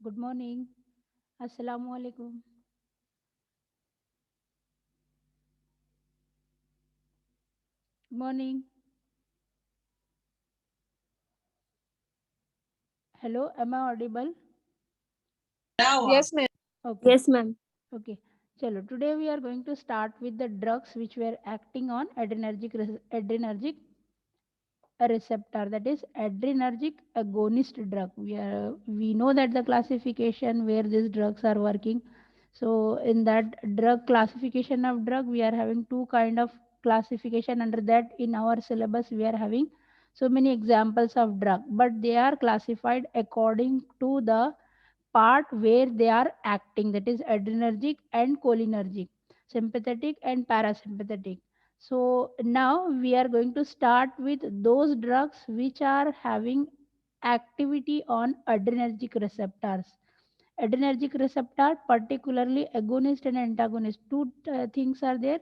Good morning. Assalamu alaikum. Good morning. Hello, am I audible? Yes, ma'am. Okay, Yes, ma'am. okay. Chalo, today we are going to start with the drugs which were acting on adrenergic receptor, that is adrenergic agonist drug. We know that the classification where these drugs are working. So in that drug classification of drug, we are having two kind of classification under that. In our syllabus we are having so many examples of drug, but they are classified according to the part where they are acting, that is adrenergic and cholinergic, sympathetic and parasympathetic. So now we are going to start with those drugs which are having activity on adrenergic receptors. Adrenergic receptor, particularly agonist and antagonist, two things are there.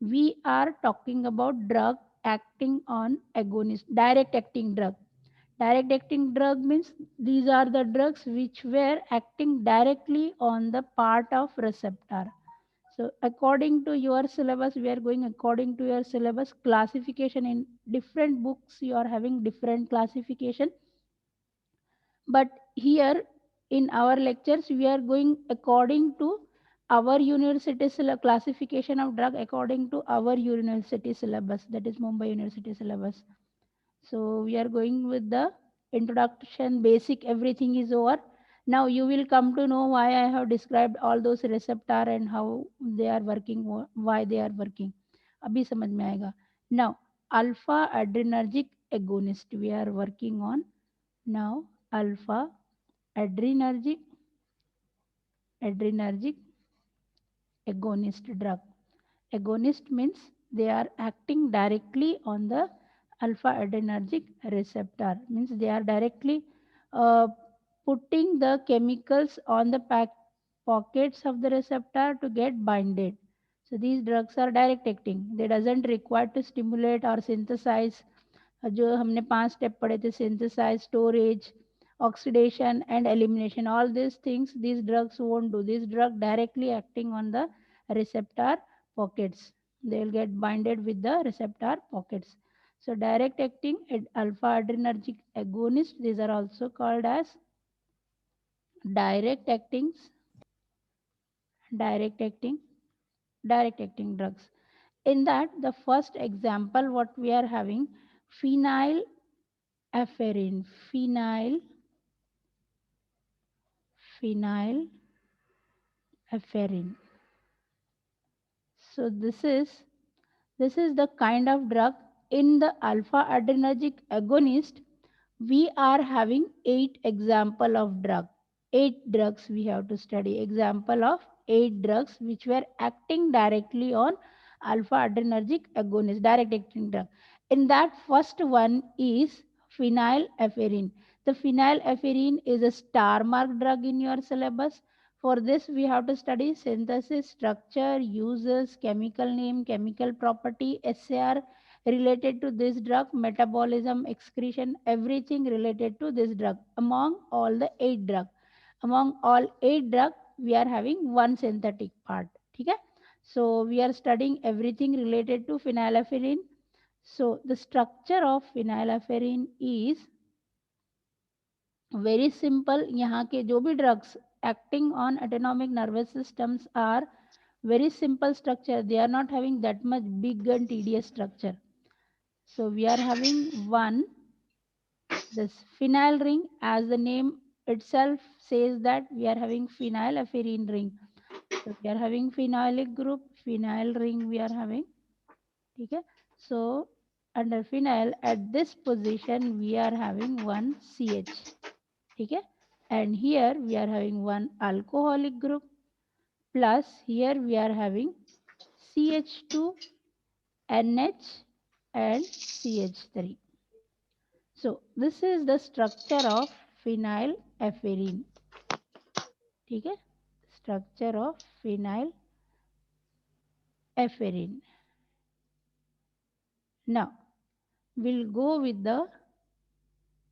We are talking about drug acting on agonist, direct acting drug. Direct acting drug means these are the drugs which were acting directly on the part of receptor. So according to your syllabus, we are going according to your syllabus classification. In different books you are having different classification, but here in our lectures we are going according to our university classification of drug according to our university syllabus, that is Mumbai University syllabus. So we are going with the introduction, basic, everything is over. Now you will come to know why I have described all those receptor and how they are working, why they are working. अभी समझ में आएगा. Now alpha adrenergic agonist we are working on. Now alpha adrenergic agonist drug. Agonist means they are acting directly on the alpha adrenergic receptor, means they are directly uh, putting the chemicals on the pockets of the receptor to get binded. So these drugs are direct acting. They doesn't require to stimulate or synthesize. जो हमने 5 step पढ़े थे, synthesize, storage, oxidation and elimination, all these things these drugs won't do. This drug directly acting on the receptor pockets, they will get binded with the receptor pockets. So direct acting alpha adrenergic agonist, these are also called as direct acting direct acting direct acting drugs. In that, the first example what we are having, phenyl phenyl phenyl Afferin. So this is the kind of drug. In the alpha adrenergic agonist, we are having 8 example of drug. 8 drugs we have to study. Example of 8 drugs which were acting directly on alpha adrenergic agonist, direct acting drug. In that, first one is phenylephrine. The phenylephrine is a star mark drug in your syllabus. For this, we have to study synthesis, structure, uses, chemical name, chemical property, SAR related to this drug, metabolism, excretion, everything related to this drug. Among all the 8 drug, among all 8 drug, we are having one synthetic part. Okay? So we are studying everything related to phenylephrine. So the structure of phenylephrine is very simple. यहाँ के जो भी drugs acting on autonomic nervous systems are very simple structure. They are not having that much big and tedious structure. So we are having one, this phenyl ring, as the name itself says that we are having phenylephrine ring. So we are having phenolic group, phenyl ring we are having. Okay? So under phenyl at this position we are having one CH. Okay? And here we are having one alcoholic group, plus here we are having CH2, NH and CH3. So this is the structure of phenylephrine. Okay? Structure of phenylephrine. Now we'll go with the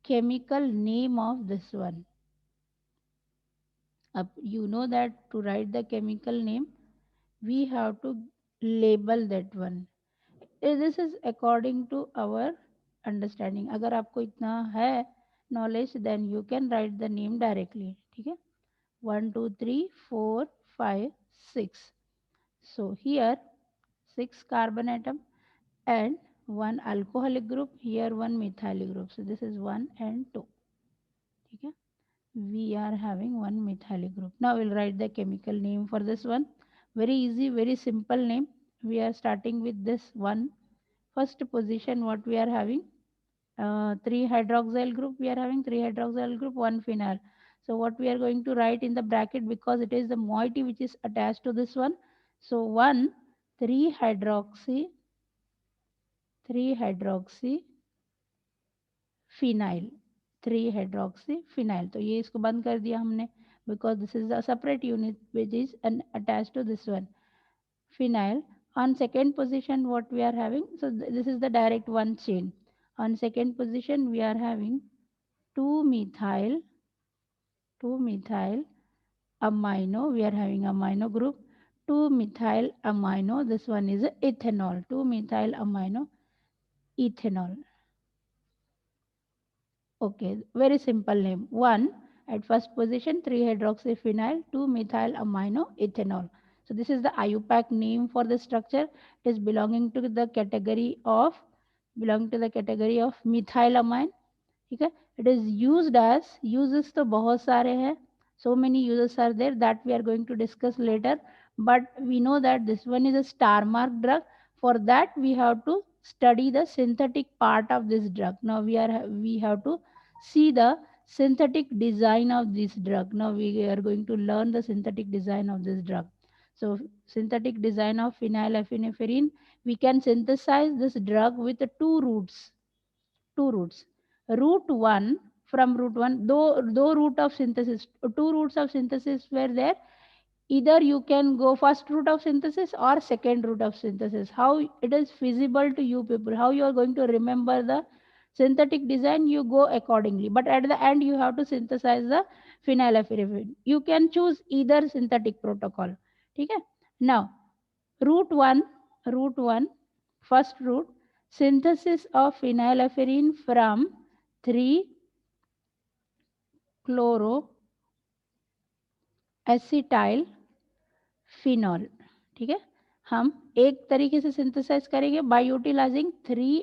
chemical name of this one. You know that to write the chemical name, we have to label that one. This is according to our understanding. अगर आपको इतना है knowledge, then you can write the name directly. ठीक है? 1, 2, 3, 4, 5, 6. So here 6 carbon atom and one alcoholic group, here one methyl group. So this is 1 and 2. Okay? We are having one methyl group. Now we'll write the chemical name for this one. Very easy, very simple name. We are starting with this one. First position, what we are having? 3 hydroxyl group. We are having 3 hydroxyl group, 1 phenyl. So what we are going to write in the bracket, because it is the moiety which is attached to this one. So 1 3 hydroxy phenyl, 3 hydroxy phenyl. तो ये इसको बंद कर दिया हमने, because this is a separate unit which is attached to this one phenyl. On second position, what we are having? So this is the direct one chain. On second position, we are having 2 methyl amino. We are having amino group. 2 methyl amino. This one is ethanol. 2 methyl amino ethanol. Okay, very simple name. 1 at first position, 3 hydroxyphenyl, 2 methyl amino ethanol. So this is the IUPAC name for the structure. It is belonging to the category of methylamine. ठीक है? It is used as, uses तो बहुत सारे हैं. So many uses are there that we are going to discuss later. But we know that this one is a star mark drug. For that we have to study the synthetic part of this drug. Now we have to see the synthetic design of this drug. Now we are going to learn the synthetic design of this drug. So synthetic design of phenylephrine, we can synthesize this drug with two routes. Route 1, from route 1, though route of synthesis, two routes of synthesis were there. Either you can go first route of synthesis or second route of synthesis. How it is feasible to you people, how you are going to remember the synthetic design, you go accordingly. But at the end, you have to synthesize the phenylephrine. You can choose either synthetic protocol. Okay? Now, route 1, route 1, first route, synthesis of phenylephrine from 3 chloroacetyl phenol. ठीक है? हम एक तरीके से synthesise करेंगे by utilising 3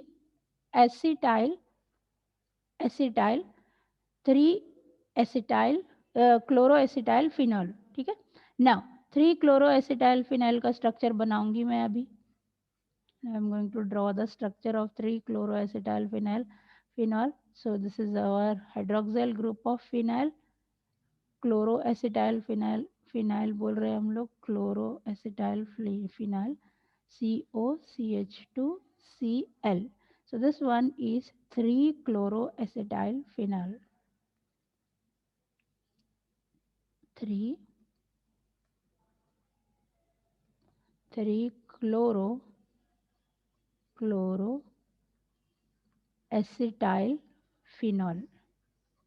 acetyl 3 acetyl chloroacetyl phenol. ठीक है? Now 3 chloroacetyl phenol का स्ट्रक्चर बनाऊंगी मैं अभी. I am going to draw the structure of 3 chloroacetyl phenol. So this is our hydroxyl group of phenyl. Chloroacetyl phenyl बोल रहे हैं हम लोग. Chloroacetyl phenyl, COCH2Cl. So this one is 3 chloroacetyl phenyl. 3 chloroacetyl phenol.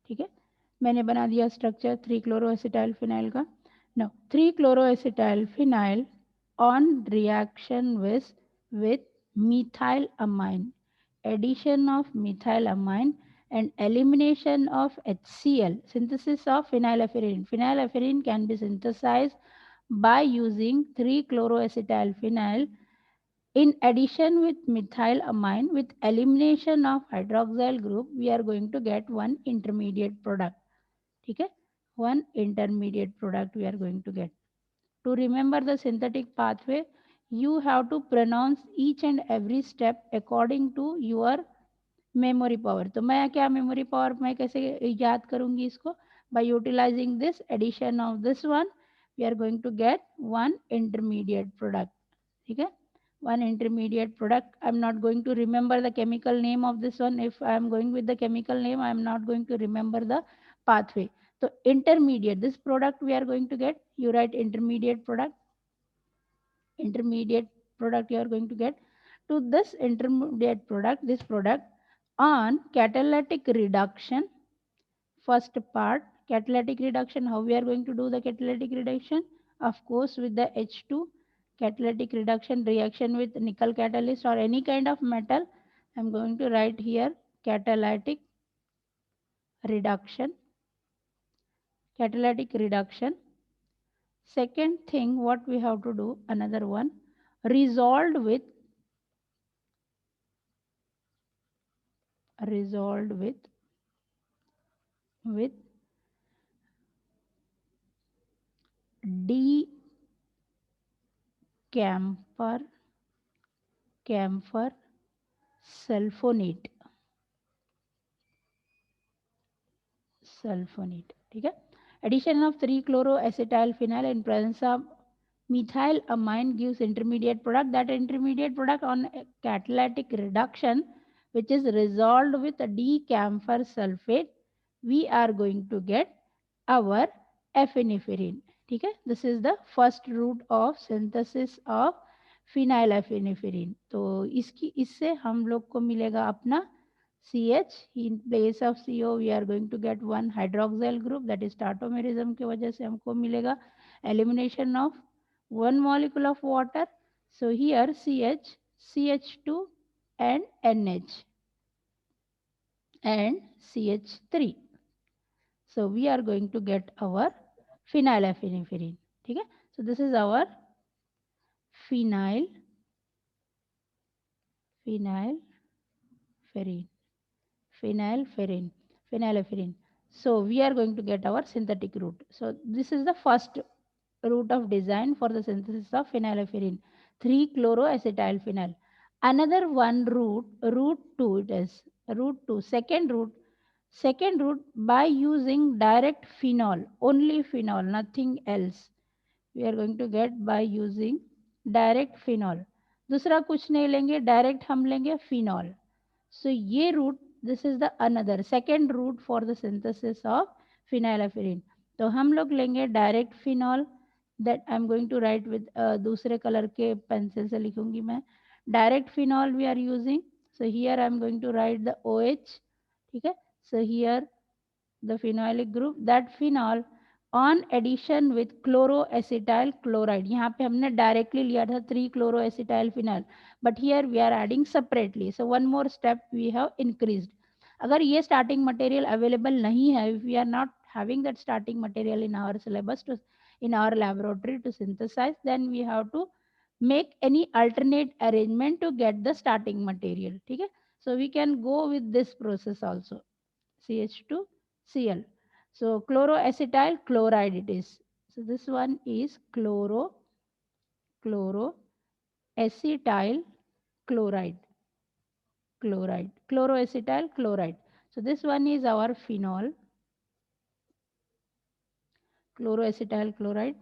ठीक है? मैंने बना दिया स्ट्रक्चर 3 chloroacetyl phenyl का. Now 3 chloroacetyl phenyl on reaction with methylamine, addition of methylamine and elimination of HCl, synthesis of phenylephrine. Phenylephrine can be synthesized by using 3 chloroacetyl phenyl in addition with methylamine. With elimination of hydroxyl group, we are going to get one intermediate product. ठीक है? One intermediate product we are going to get. To remember the synthetic pathway, you have to pronounce each and every step according to your memory power. तो मैं क्या memory power मैं कैसे याद करूँगी इसको? By utilizing this addition of this one, we are going to get one intermediate product. ठीक है? One intermediate product. I'm not going to remember the chemical name of this one. If I am going with the chemical name, I am not going to remember the pathway. So intermediate, this product we are going to get, you write intermediate product you are going to get. To this intermediate product, this product on catalytic reduction, first part Catalytic reduction, how we are going to do the catalytic reduction? Of course, with the H2 catalytic reduction reaction with nickel catalyst or any kind of metal. I'm going to write here catalytic reduction. Catalytic reduction. Second thing, what we have to do, another one, resolved with D camphor sulfonate. ठीक है. Addition of 3-chloroacetyl phenyl in presence of methylamine gives intermediate product. That intermediate product on catalytic reduction, which is resolved with D-camphor sulfate, we are going to get our epinephrine. ठीक है. This is the first route of synthesis of phenylephrine. तो इससे हम लोग को मिलेगा अपना CH. In place of CO we are going to get one hydroxyl group, that is tautomerism की वजह से हमको मिलेगा elimination of one molecule of water. So here CH, CH2 and NH and CH3. So we are going to get our phenylephrine. ठीक है. So this is our phenylephrine. So we are going to get our synthetic route. So this is the first route of design for the synthesis of phenylephrine, 3-chloroacetylphenyl. Another one route 2 it is, route 2, second route by using direct phenol, only phenol, nothing else. We are going to get by using direct phenol. दूसरा कुछ नहीं लेंगे, direct हम लेंगे phenol. So ये route, this is the another second route for the synthesis of phenylephrine. तो हम लोग लेंगे direct phenol, that I am going to write with दूसरे color के pencil से लिखूंगी मैं. Direct phenol we are using. So here I am going to write the OH. ठीक है. So here the phenolic group, that phenol on addition with chloroacetyl chloride. यहाँ पे हमने directly लिया था 3-chloroacetyl phenyl, but here we are adding separately. So one more step we have increased. अगर ये starting material available नहीं है, if we are not having that starting material in our syllabus in our laboratory to synthesize, then we have to make any alternate arrangement to get the starting material. ठीक है. So we can go with this process also. CH2Cl. So chloroacetyl chloride it is. So this one is chloroacetyl chloride. Chloroacetyl chloride. So this one is our phenol. Chloroacetyl chloride.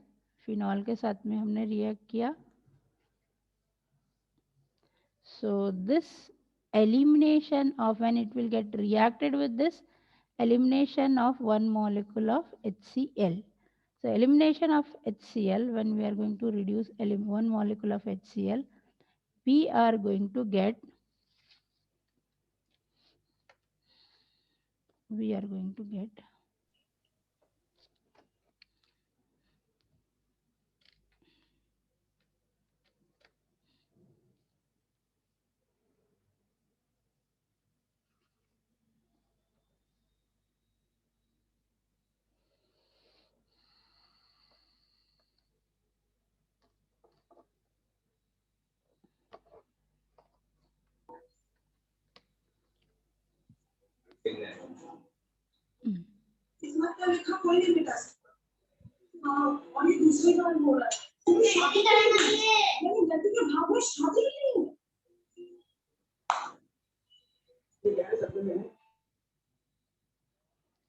Phenol के साथ में हमने react किया. So this elimination of, when it will get reacted with this, elimination of one molecule of HCl. So elimination of HCl, when we are going to reduce one molecule of HCl, we are going to get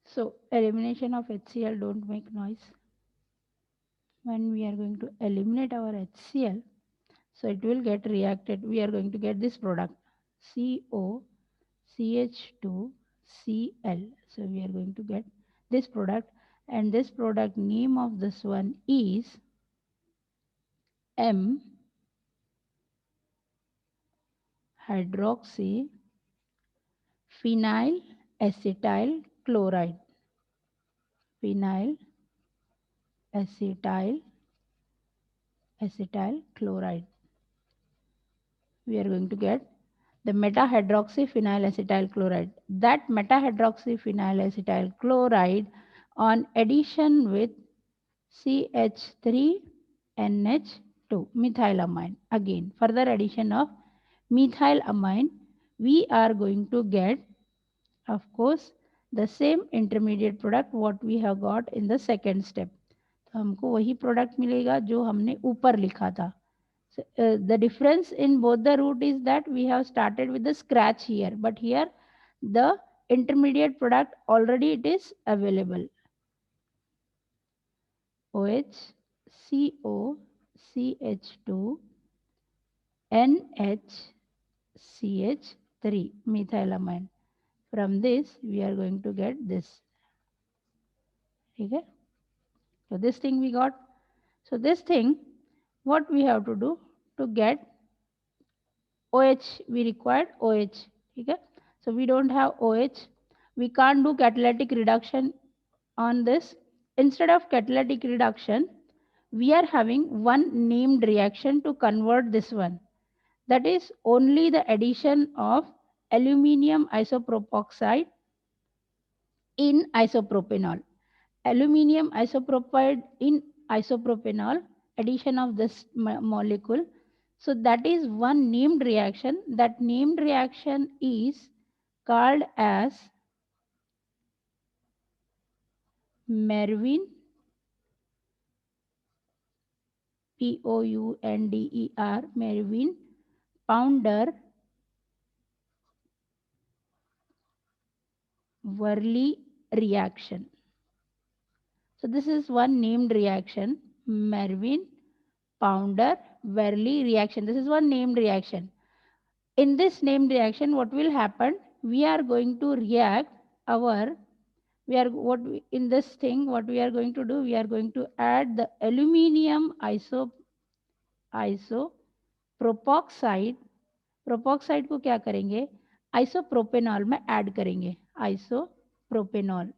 so elimination of HCl, don't make noise. When we are going to eliminate our HCl, so it will get reacted. We are going to get this product COCH2Cl. So we are going to get this product, and this product name of this one is M hydroxy phenyl acetyl chloride. phenyl acetyl chloride. We are going to get the meta-hydroxyphenyl acetyl chloride. That meta-hydroxyphenyl acetyl chloride on addition with CH3NH2 methylamine. Again, further addition of methylamine, we are going to get, of course, the same intermediate product what we have got in the second step. तो हमको वही product मिलेगा जो हमने ऊपर लिखा था. So, the difference in both the route is that we have started with the scratch here, but here the intermediate product already it is available. OH, CO, CH2, NH, CH3, methylamine. From this, we are going to get this. Okay? So this thing we got. So this thing, what we have to do to get OH, we required OH. Okay? So we don't have OH. We can't do catalytic reduction on this. Instead of catalytic reduction, we are having one named reaction to convert this one. That is only the addition of aluminium isopropoxide in isopropanol. Aluminium isopropyl in isopropanol, addition of this molecule. So that is one named reaction. That named reaction is called as Mervin, Pounder, Mervin Pounder Worley reaction. So this is one named reaction, Mervin Pounder Worley reaction. This is one named reaction. In this named reaction, what will happen? We are going to react our, in this thing, what we are going to do, we are going to add the aluminium isopropoxide. प्रोपोक्साइड को क्या करेंगे? Isopropanol में add करेंगे, isopropanol.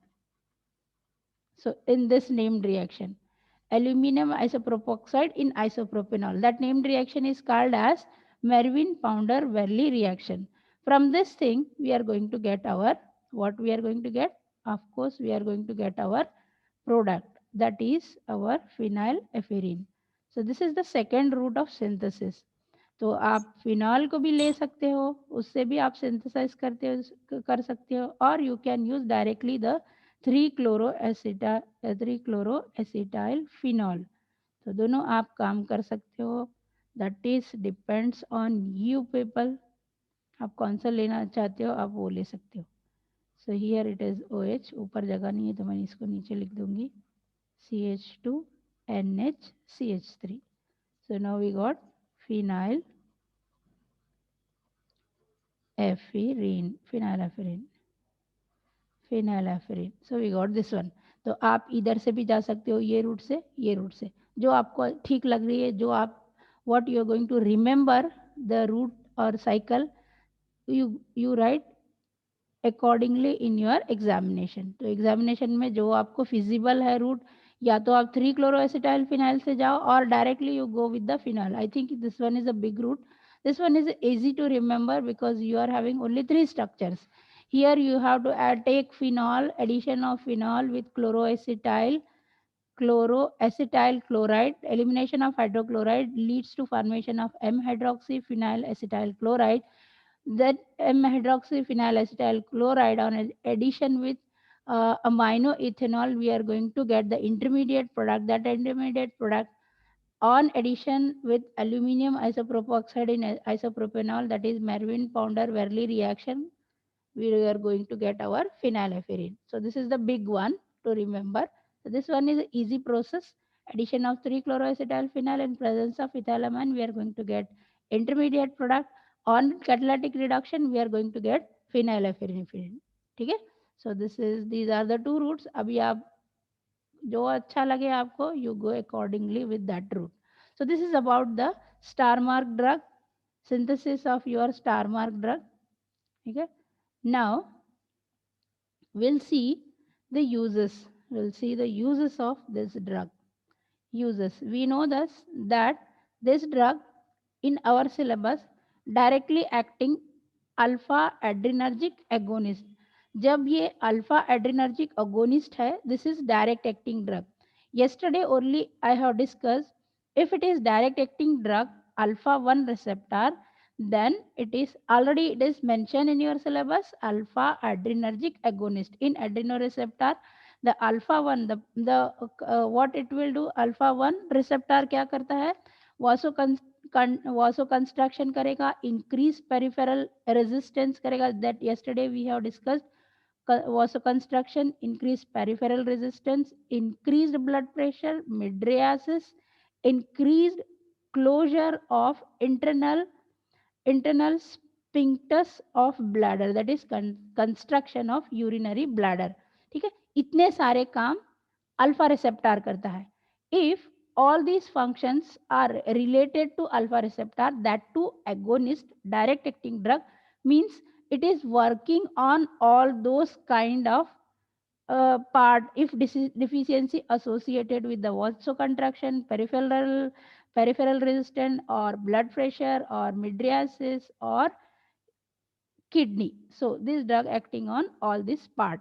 So in this named reaction, aluminum isopropoxide in isopropanol. That named reaction is called as Mervin Pounder Worley reaction. From this thing, we are going to get our, what we are going to get? Of course, we are going to get our product, that is our phenylephrine. So this is the second route of synthesis. तो आप phenol को भी ले सकते हो, उससे भी आप सिंथेसाइज कर सकते हो, और you can use directly the 3-chloroacetyl phenol. तो दोनों आप काम कर सकते हो. That is depends on you people. आप कौन सा लेना चाहते हो आप वो ले सकते हो. So here it is OH. ऊपर जगह नहीं है तो मैं इसको नीचे लिख दूंगी, CH2NH CH3. So now we got phenylephrine. So we got this one. तो आप इधर से भी जा सकते हो, ये रूट से, ये रूट से, जो आपको ठीक लग रही है, जो आप what you are going to remember the route or cycle, you write accordingly in your examination. तो एग्जामिनेशन में जो आपको फिजिबल है रूट, या तो आप 3-chloroacetyl phenyl से जाओ और directly you go with the phenol. I think this one is a big route. This one is easy to remember because you are having only 3 structures. Here you have to take phenol, addition of phenol with chloroacetyl chloride. Elimination of hydrochloride leads to formation of M-hydroxyphenyl acetyl chloride. That M-hydroxyphenyl acetyl chloride on addition with amino ethanol, we are going to get the intermediate product. That intermediate product on addition with aluminium isopropoxide in isopropanol, that is Mervin Pounder Worley reaction, we are going to get our phenylephrine. So this is the big one to remember. So this one is an easy process. Addition of 3-chloroacetyl phenyl in presence of ethylamine, we are going to get intermediate product. On catalytic reduction, we are going to get phenylephrine. Okay? So these are the two routes. अभी आप जो अच्छा लगे आपको, you go accordingly with that route. So this is about the star mark drug, synthesis of your star mark drug. Okay? Now we'll see the uses. we'll see the uses of this drug. Uses. We know that this drug in our syllabus directly acting alpha adrenergic agonist. जब ये alpha adrenergic agonist है, this is direct acting drug. yesterday only I have discussed if it is direct acting drug alpha 1 receptor, then it is mentioned in your syllabus alpha adrenergic agonist. In adrenoreceptor, the alpha 1, the what it will do, alpha 1 receptor क्या करता है, वासो construction करेगा, increase peripheral resistance करेगा. That yesterday we have discussed. वासो construction increase peripheral resistance, increased blood pressure, mydriasis, increased closure of internal sphincters of bladder, that is construction of urinary bladder. ठीक है, इतने सारे काम अल्फा रिसेप्टर करता है. If all these functions are related to alpha receptor, that too agonist direct acting drug, means it is working on all those kind of part. If deficiency associated with the vasoconstriction, peripheral resistance, or blood pressure, or mydriasis, or kidney, so this drug acting on all this part.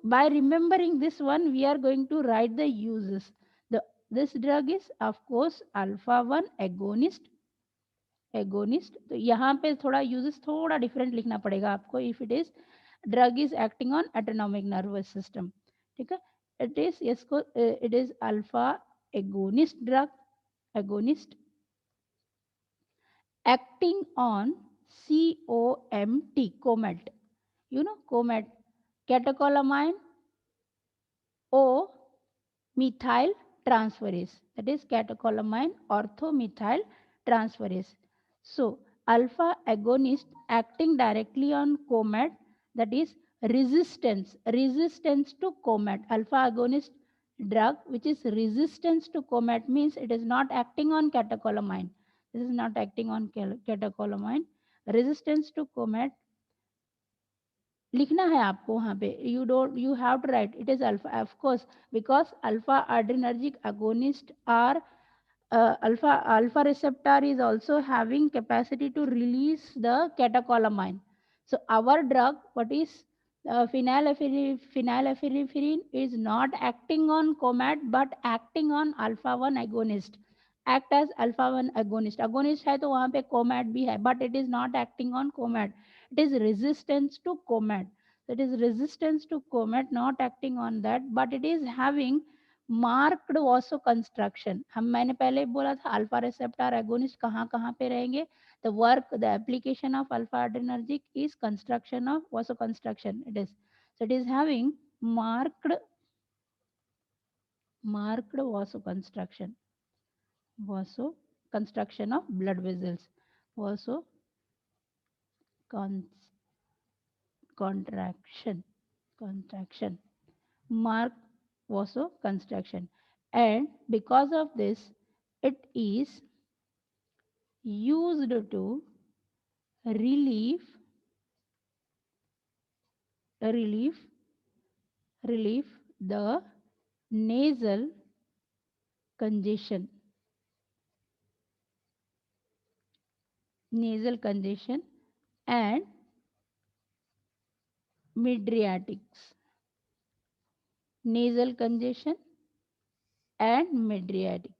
By remembering this one, we are going to write the uses. This drug is of course alpha 1 agonist. तो यहाँ पे थोड़ा uses थोड़ा different लिखना पड़ेगा आपको. If it is drug is acting on autonomic nervous system, ठीक है, it is alpha agonist drug. Agonist acting on COMT, COMT. You know COMT, catecholamine O methyl transferase, that is catecholamine orthomethyl transferase. So alpha agonist acting directly on COMT, that is resistance to COMT. Alpha agonist drug which is resistance to COMT means it is not acting on catecholamine. This is not acting on catecholamine. Resistance to COMT लिखना है आपको वहाँ पे. You have to write it is alpha, of course, because alpha adrenergic agonists are alpha receptor is also having capacity to release the catecholamine. So our drug, what is phenylephrine is not acting on COMT but acting on alpha 1 agonist. Act as alpha 1 agonist है तो वहाँ पे COMT भी है, but it is not acting on COMT. It is resistance to COMT. That is resistance to COMT, not acting on that, but it is having marked वासो construction. मैंने पहले बोला था अल्फा रिसेप्टर एगोनिस्ट कहाँ कहाँ पे रहेंगे. The work, the application of alpha adrenergic is constriction of vasoconstriction. It is having marked vasoconstriction of blood vessels, vaso contraction, mark vasoconstriction, and because of this it is used to relieve the nasal congestion and mydriatics. Nasal congestion and mydriatics.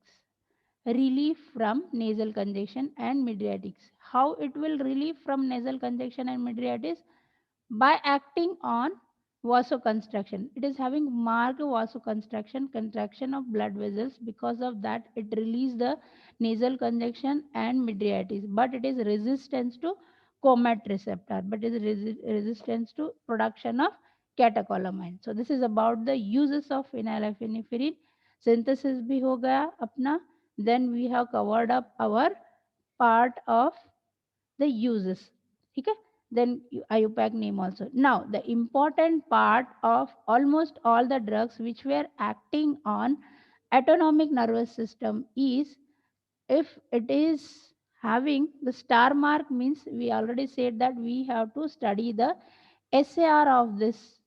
Relief from nasal congestion and mydriatics. How it will relieve from nasal congestion and mydriatics? By acting on vasoconstriction. It is having marked vasoconstriction, contraction of blood vessels. Because of that, it releases the nasal congestion and mydriatics. But it is resistance to COMT receptor. But it is resistance to production of catecholamine. So this is about the uses of phenylephrine. Synthesis भी हो गया अपना. Then we have covered up our part of the uses. ठीक है? Then IUPAC name also. Now the important part of almost all the drugs which were acting on autonomic nervous system is, if it is having the star mark, means we already said that we have to study the SAR of this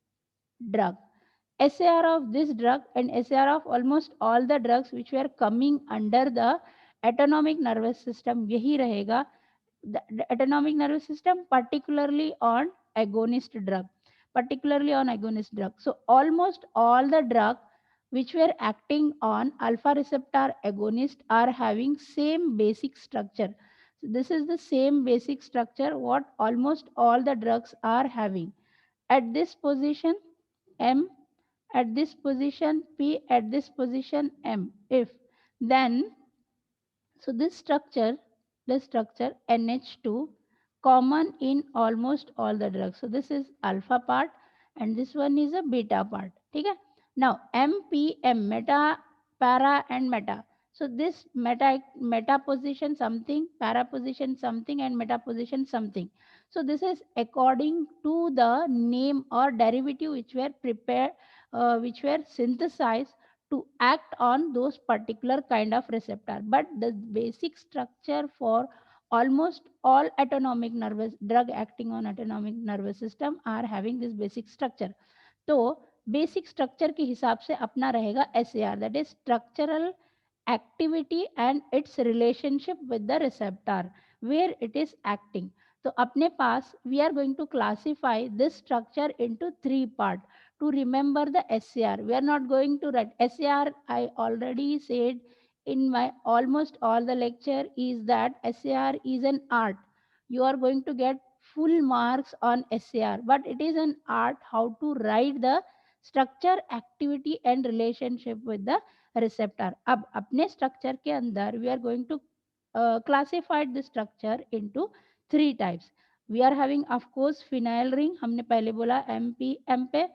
drug. SAR of this drug and SAR of almost all the drugs which were coming under the autonomic nervous system यही रहेगा. The autonomic nervous system, particularly on agonist drug, so almost all the drug which were acting on alpha receptor agonist are having same basic structure. So this is the same basic structure what almost all the drugs are having. At this position M, at this position P, at this position M. If then, so this structure NH2 common in almost all the drugs. So this is alpha part and this one is a beta part. Okay? Now MPM, meta, para and meta. So this meta position something, para position something and meta position something. So this is according to the name or derivative which were prepared, which were synthesized to act on those particular kind of receptor, but the basic structure for almost all autonomic nervous drug acting on autonomic nervous system are having this basic structure. तो basic structure के हिसाब से अपना रहेगा SAR, that is structural activity and its relationship with the receptor where it is acting. तो अपने पास we are going to classify this structure into 3 part. To remember the SAR, we are not going to write SAR. I already said in my almost all the lecture is that SAR is an art. You are going to get full marks on SAR, but it is an art how to write the structure, activity and relationship with the receptor. अब अपने structure के अंदर we are going to classify the structure into 3 types. We are having of course phenyl ring. हमने पहले बोला M पे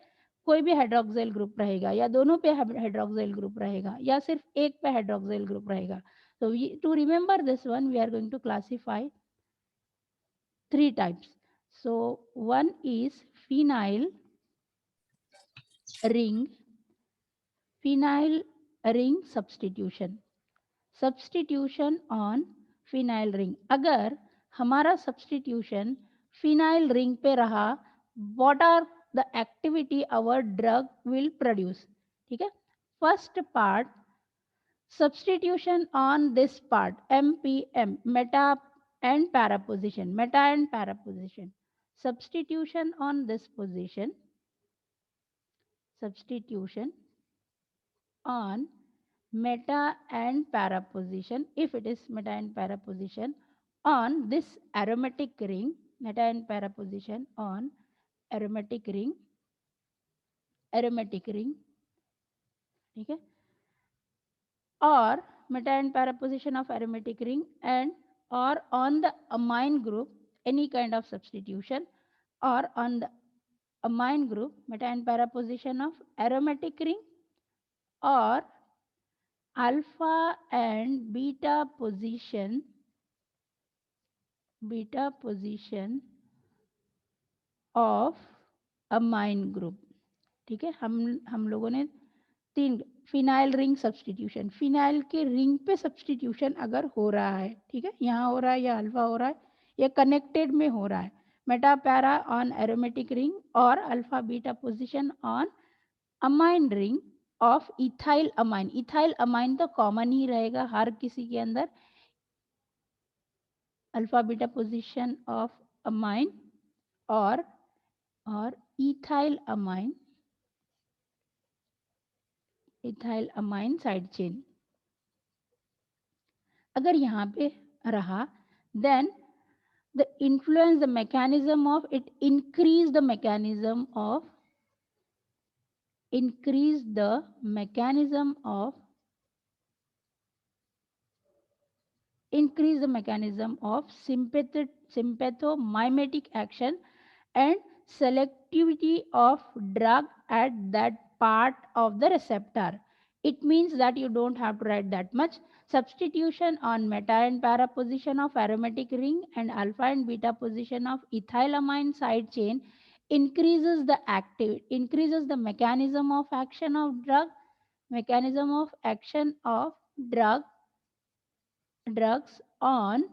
कोई भी हाइड्रोक्सिल ग्रुप रहेगा या दोनों पे हाइड्रोक्सिल ग्रुप रहेगा या सिर्फ एक पे हाइड्रोक्सिल ग्रुप रहेगा. So to remember this one, we are going to classify 3 types. So one is phenyl ring, phenyl ring substitution. Substitution on phenyl ring. अगर हमारा substitution phenyl ring पे रहा, what are the activity our drug will produce? ठीक है. First part, substitution on this part MPM, meta and para position, meta and para position. Substitution on this position, substitution on meta and para position, if it is meta and para position on this aromatic ring, meta and para position on aromatic ring, ठीक है, or meta and para position of aromatic ring and or on the amine group, any kind of substitution, or on the amine group, meta and para position of aromatic ring or alpha and beta position of amine group. ठीक है. हम लोगों ने 3 phenyl ring substitution, phenyl के ring पे substitution अगर हो रहा है, ठीक है, यहाँ हो रहा है या अल्फा हो रहा है या कनेक्टेड में हो रहा है, meta para on aromatic ring और alpha beta position on amine ring of ethyl amine. Ethyl amine तो कॉमन ही रहेगा हर किसी के अंदर. Alpha beta position of amine और इथाइल अमाइन साइड चेन अगर यहाँ पे रहा, then the influence the mechanism of it increase the mechanism of sympathomimetic action and selectivity of drug at that part of the receptor. It means that you don't have to write that much. Substitution on meta and para position of aromatic ring and alpha and beta position of ethylamine side chain increases the mechanism of action of drugs on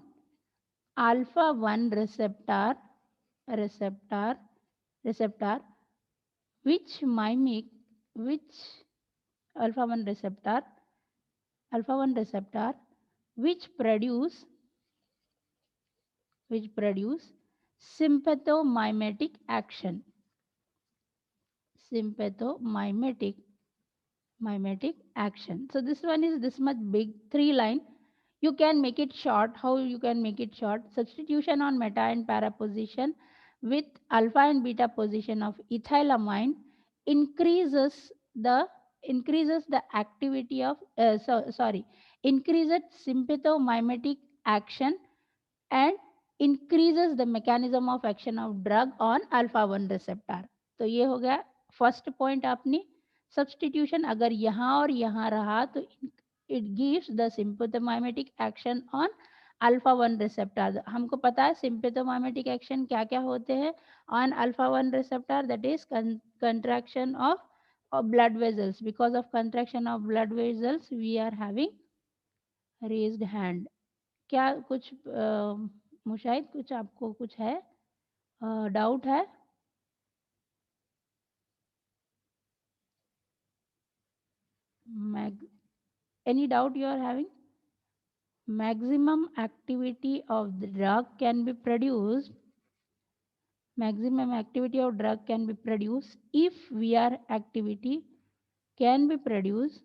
alpha 1 receptor which which alpha 1 receptor which produce sympathomimetic action. Sympathomimetic action. So this one is this much big, 3 line. You can make it short. How you can make it short? Substitution on meta and para position with alpha and beta position of ethylamine increases the activity of increases sympathomimetic action and increases the mechanism of action of drug on alpha 1 receptor. तो ये हो गया first point आपने. Substitution अगर यहाँ और यहाँ रहा तो it gives the sympathomimetic action on alpha 1 receptor. हमको पता है सिंपैथोमाइमेटिक एक्शन क्या क्या होते हैं on alpha 1 receptor. That is contraction of blood vessels. Because of contraction of blood vessels we are having raised hand. क्या कुछ मुशाहिद कुछ आपको कुछ है डाउट है? Any doubt you are having? Maximum activity of the drug can be produced. Maximum activity of drug can be produced if VR activity can be produced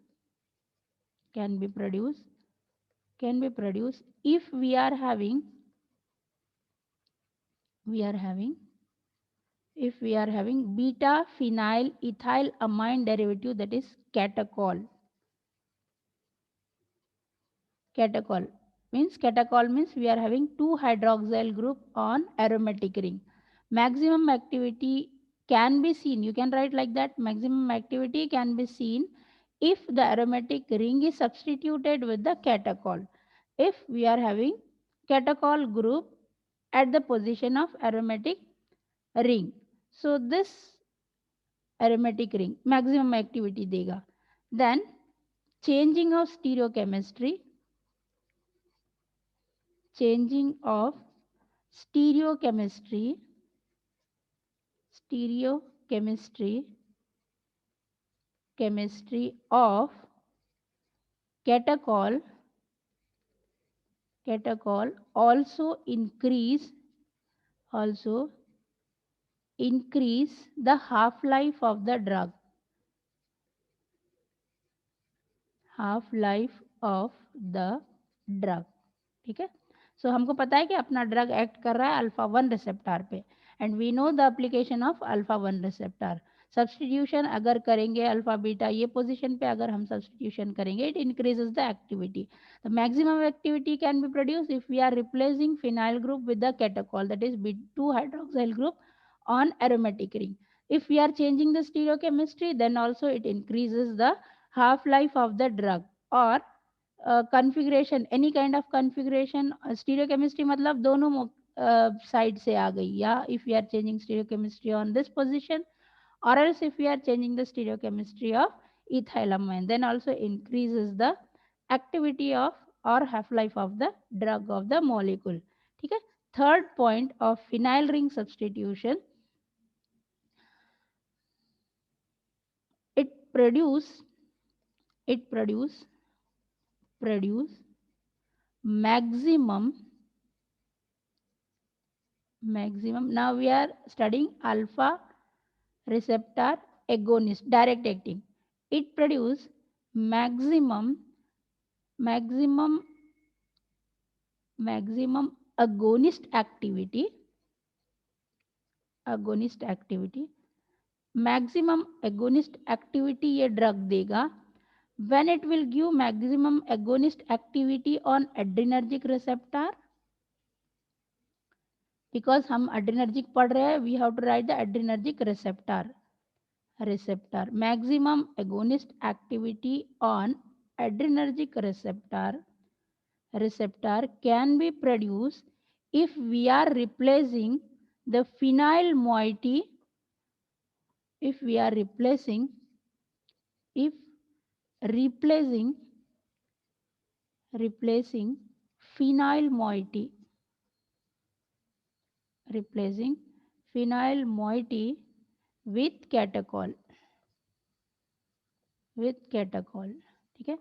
if we are having beta phenyl ethyl amine derivative, that is catechol. Catechol means we are having 2 hydroxyl group on aromatic ring. Maximum activity can be seen. You can write like that. Maximum activity can be seen if the aromatic ring is substituted with the catechol. If we are having catechol group at the position of aromatic ring, so this aromatic ring maximum activity देगा. Then changing of stereochemistry of catechol also increase the half life of the drug. ठीक है. सो हमको पता है कि अपना drug act कर रहा है अल्फा 1 रिसेप्टर पे and we know the application of alpha 1 receptor. Substitution अगर करेंगे अल्फा बीटा ये पोजीशन पे अगर हम सब्सटीट्यूशन करेंगे it increases the activity. The maximum activity can be produce if we are replacing phenyl group with the catechol, that is B2 hydroxyl group on aromatic ring. If we are changing the stereochemistry, then also it increases the half life of the drug. or configuration, any kind of configuration. Stereochemistry मतलब दोनों side से आ गई. या if we are changing stereochemistry on this position, or else if we are changing the stereochemistry of ethylamine, then also increases the activity of or half life of the drug of the molecule. ठीक है. Third point of phenyl ring substitution, it produce maximum. Now we are studying alpha receptor agonist, direct acting. It produce maximum agonist activity. Maximum agonist activity ये drug देगा when it will give maximum agonist activity on adrenergic receptor. Because हम adrenergic पढ़ रहे हैं, we have to write the adrenergic receptor. Maximum agonist activity on adrenergic receptor can be produced if we are replacing the phenyl moiety. If replacing phenyl moiety with catechol. With catechol, ठीक है।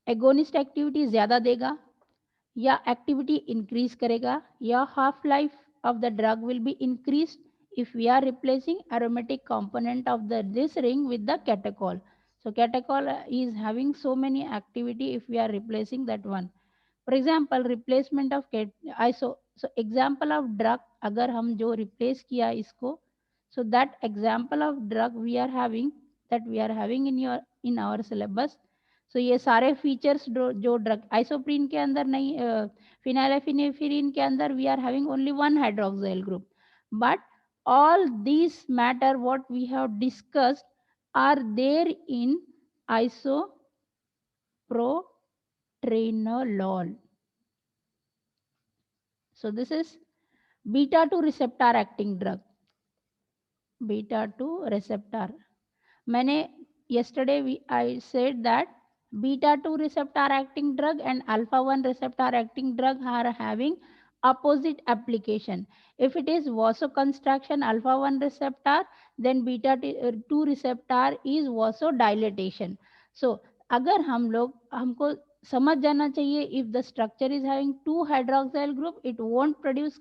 Agonist activity ज़्यादा देगा या activity increase करेगा या half life of the drug will be increased if we are replacing aromatic component of this ring with the catechol. So catechol is having so many activity if we are replacing that one. For example, replacement of iso, so example of drug अगर हम जो replace किया इसको, so that example of drug we are having, that we are having in our syllabus. So ये सारे features जो drug isoprene के अंदर नहीं, phenylephrine के अंदर we are having only one hydroxyl group, but all these matter what we have discussed are there in isoprotenolol. So this is beta 2 receptor acting drug. Beta 2 receptor. मैंने yesterday I said that beta 2 receptor acting drug and alpha 1 receptor acting drug are having opposite application. If it is vasoconstriction alpha 1 receptor, then beta 2 receptor is vasodilatation. So अगर हम लोग हमको समझ जाना चाहिए, if the structure is having two hydroxyl group, it won't produce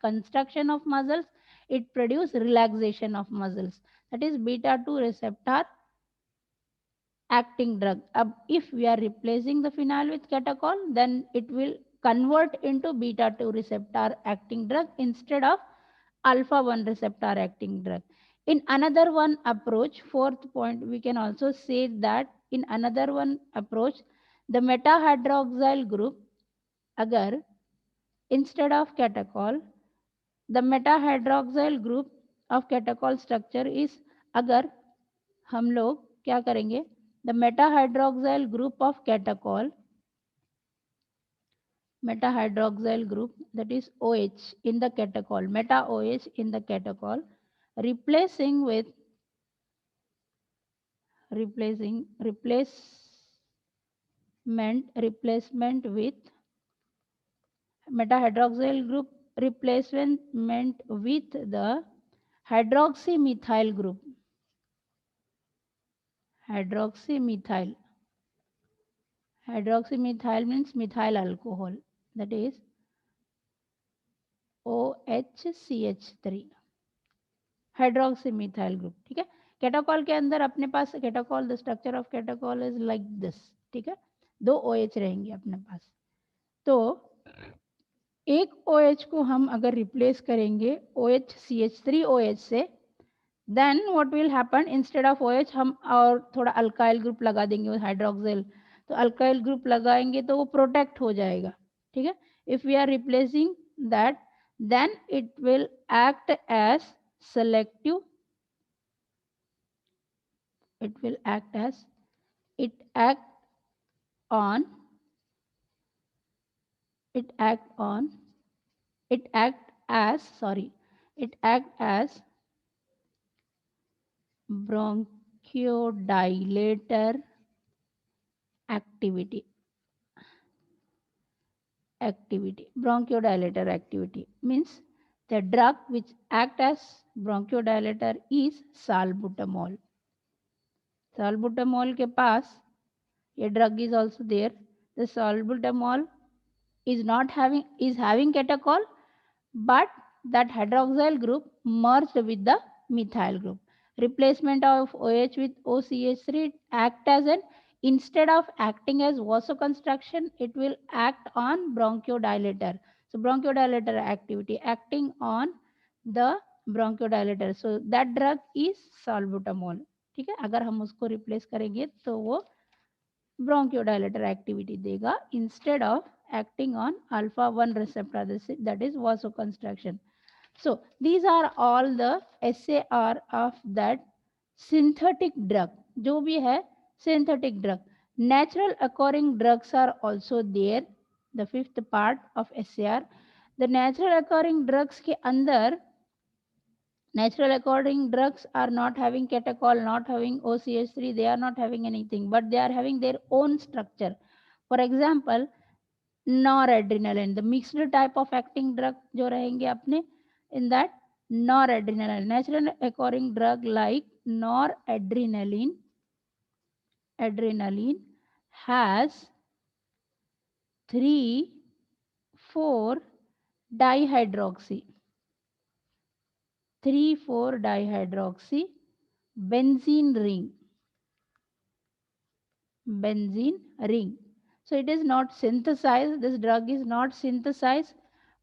construction of muscles, it produce relaxation of muscles. That is beta 2 receptor acting drug. If we are replacing the phenyl with catechol, then it will convert into beta 2 receptor acting drug instead of alpha 1 receptor acting drug. In another one approach, fourth point, we can also say that in another one approach, the meta hydroxyl group, agar instead of catechol, the meta hydroxyl group of catechol structure is, अगर हम लोग क्या करेंगे, the meta hydroxyl group of catechol, meta hydroxyl group, that is OH in the catechol, meta OH in the catechol, replacing with replacement with meta hydroxyl group replacement with the hydroxymethyl group, hydroxymethyl means methyl alcohol, that is OHCH3, hydroxymethyl group, ठीक है। Catechol के अंदर अपने पास catechol, the structure of catechol is like this, ठीक है। दो OH रहेंगे अपने पास, तो एक OH को हम अगर रिप्लेस करेंगे OHCH3OH से, then what will happen, instead of OH हम और थोड़ा अल्काइल ग्रुप लगा देंगे हाइड्रोक्सिल, तो अल्काइल ग्रुप लगाएंगे तो वो प्रोटेक्ट हो जाएगा, ठीक है। If we are replacing that, then it will act as selective, it will act as, it act on, it act on, it act as, sorry, it act as bronchodilator activity, bronchodilator activity means the drug which act as bronchodilator is salbutamol. Salbutamol के पास ये drug is also there. The salbutamol is having catechol, but that hydroxyl group merged with the methyl group. Replacement of OH with OCH3 act as an, instead of acting as vasoconstriction, it will act on bronchodilator. So bronchodilator activity acting on the bronchodilator. So that drug is salbutamol. ठीक है, अगर हम उसको replace करेंगे तो वो bronchodilator activity देगा instead of acting on alpha 1 receptor, that is vasoconstriction. So these are all the SAR of that synthetic drug. जो भी है synthetic drug. Natural occurring drugs are also there, the fifth part of SAR. The natural occurring drugs के अंदर, natural occurring drugs are not having catechol, not having OCH3, they are not having anything, but they are having their own structure. For example, noradrenaline, the mixed type of acting drug जो रहेंगे अपने, in that noradrenaline, natural occurring drug like noradrenaline, adrenaline has 3,4 dihydroxy 3,4 dihydroxy benzene ring. So it is not synthesized, this drug is not synthesized,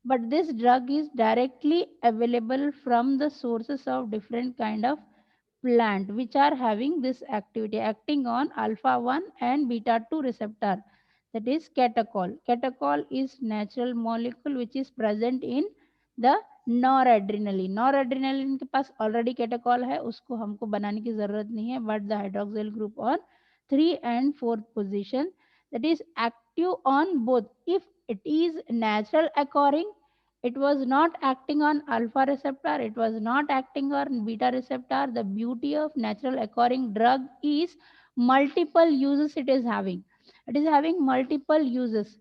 but this drug is directly available from the sources of different kind of plant which are having this activity acting on alpha 1 and beta 2 receptor, that is catechol. Catechol is natural molecule which is present in the noradrenaline. Noradrenaline के पास already catechol है, उसको हमको बनाने की जरूरत नहीं है, but the hydroxyl group on 3 and 4th position, that is active on both. If it is natural occurring, it was not acting on alpha receptor, it was not acting on beta receptor. The beauty of natural occurring drug is multiple uses it is having. It is having multiple uses.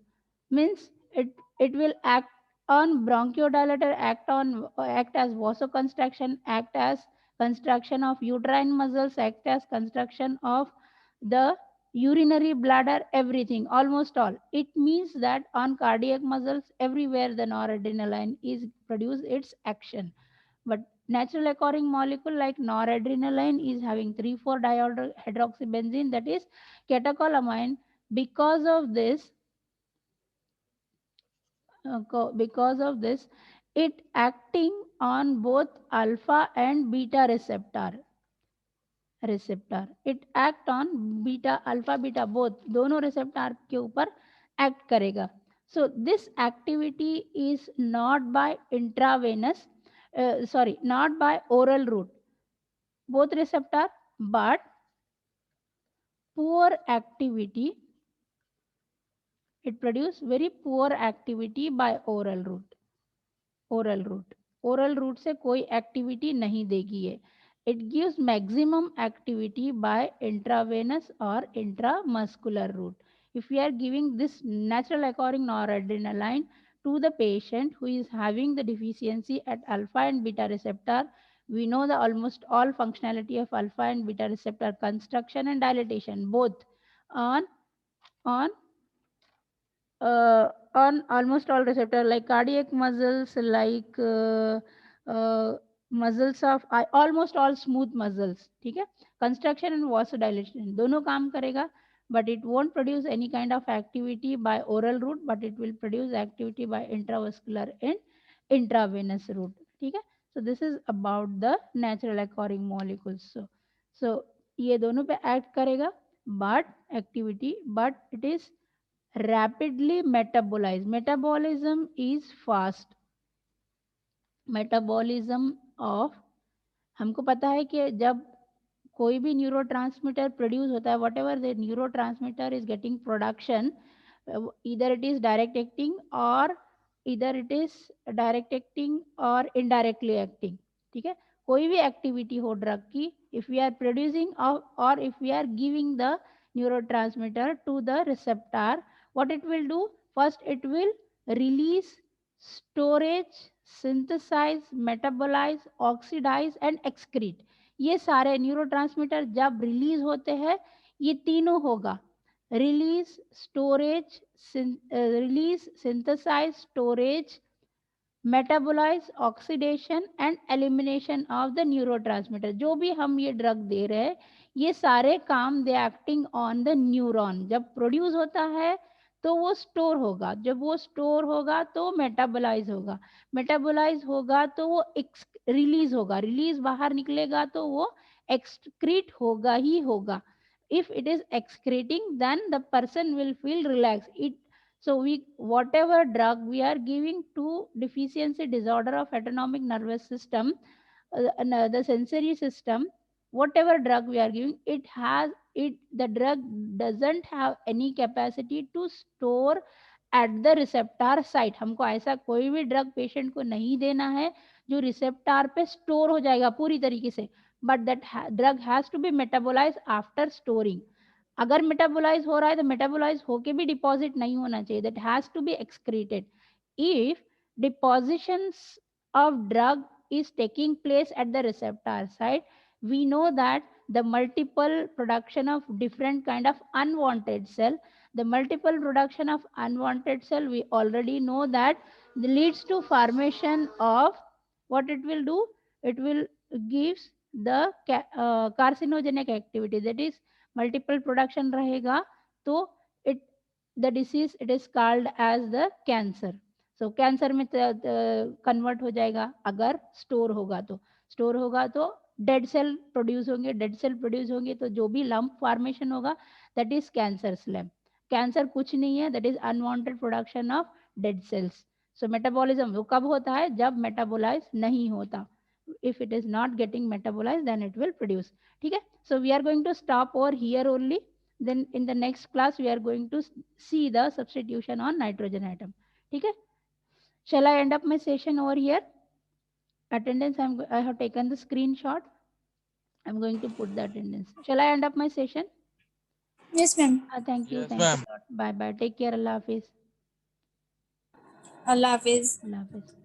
Means it will act on bronchodilator, act as vasoconstriction, act as construction of uterine muscles, act as construction of the urinary bladder, everything, almost all. It means that on cardiac muscles, everywhere the noradrenaline is produce its action. But natural occurring molecule like noradrenaline is having 3,4 dihydroxybenzene, that is catecholamine. Because of this, it acting on both alpha and beta receptor. It act on beta, alpha beta both, दोनों receptor के ऊपर act करेगा. So this activity is not by intravenous, not by oral route, both receptor, but poor activity. It produce very poor activity by oral route. Oral route से कोई activity नहीं देगी ये. It gives maximum activity by intravenous और intramuscular route. If we are giving this natural occurring noradrenaline to the patient who is having the deficiency at alpha and beta receptor, we know the almost all functionality of alpha and beta receptor construction and dilatation both on on on almost all receptor like cardiac muscles, like muscles of almost all smooth muscles. ठीक है, construction and vasodilation दोनों काम करेगा, but it won't produce any kind of activity by oral route, but it will produce activity by intravascular and intravenous route. ठीक है, so this is about the natural occurring molecules. So ये दोनों पे act करेगा, but activity, but it is rapidly metabolize. Metabolism is fast. Metabolism of, हमको पता है कि जब कोई भी न्यूरोट्रांसमीटर प्रोड्यूस होता है, what ever the neurotransmitter is getting production, either it is direct acting or either it is direct acting or indirectly acting. ठीक है, कोई भी एक्टिविटी हो ड्रग की, if we are producing or if we are giving the neurotransmitter to the receptor, what it will do? First it will release, storage, synthesize, metabolize, oxidize and excrete. ये सारे neurotransmitter जब release होते हैं, ये तीनों होगा. Release, storage, release, synthesise, storage, metabolise, oxidation and elimination of the neurotransmitter. जो भी हम ये ड्रग दे रहे हैं, ये सारे काम दे एक्टिंग ऑन द न्यूरॉन. जब प्रोड्यूस होता है तो वो स्टोर होगा, जब वो स्टोर होगा तो मेटाबोलाइज होगा, मेटाबोलाइज होगा तो वो रिलीज होगा, रिलीज बाहर निकलेगा तो वो एक्सक्रीट होगा ही होगा. If it is excreting, then the person will feel relaxed. So we, whatever drug we are giving to deficiency disorder of autonomic nervous system, the sensory system, whatever drug we are giving, the drug doesn't have any capacity to store at the receptor site. हमको ऐसा कोई भी drug patient को नहीं देना है जो receptor पे स्टोर हो जाएगा पूरी तरीके से, but that drug has to be metabolized after storing. अगर मेटाबोलाइज हो रहा है तो मेटाबोलाइज होके भी डिपॉजिट नहीं होना चाहिए, that has to be excreted. If depositions of drug is taking place at the receptor site, we know that the multiple production of different kind of unwanted cell. The multiple production of unwanted cell, we already know that leads to formation of, what it will do, it will gives the carcinogenic activity, that is multiple production rahega, तो it, the disease, it is called as the cancer. So cancer में convert हो जाएगा अगर store होगा तो, store होगा तो dead cell produce होंगे, डेड सेल प्रोड्यूस होंगे तो जो भी लंप फॉर्मेशन होगा that is cancer slam. Cancer कुछ नहीं है, that is unwanted production of dead cells. So metabolism वो कब होता है, जब मेटाबोलाइज नहीं होता. if it is not getting metabolized then it will produce. ठीक है, so we are going to stop over here only. Then in the next class we are going to see the substitution on nitrogen atom. ठीक है, shall I end up my session over here? Attendance, I have taken the screenshot. I'm going to put the attendance. Shall I end up my session? Yes, ma'am. Thank you. Yes, Thank you ma'am. a lot. Bye bye. Take care. Allah Hafiz. Allah Hafiz. Allah Hafiz.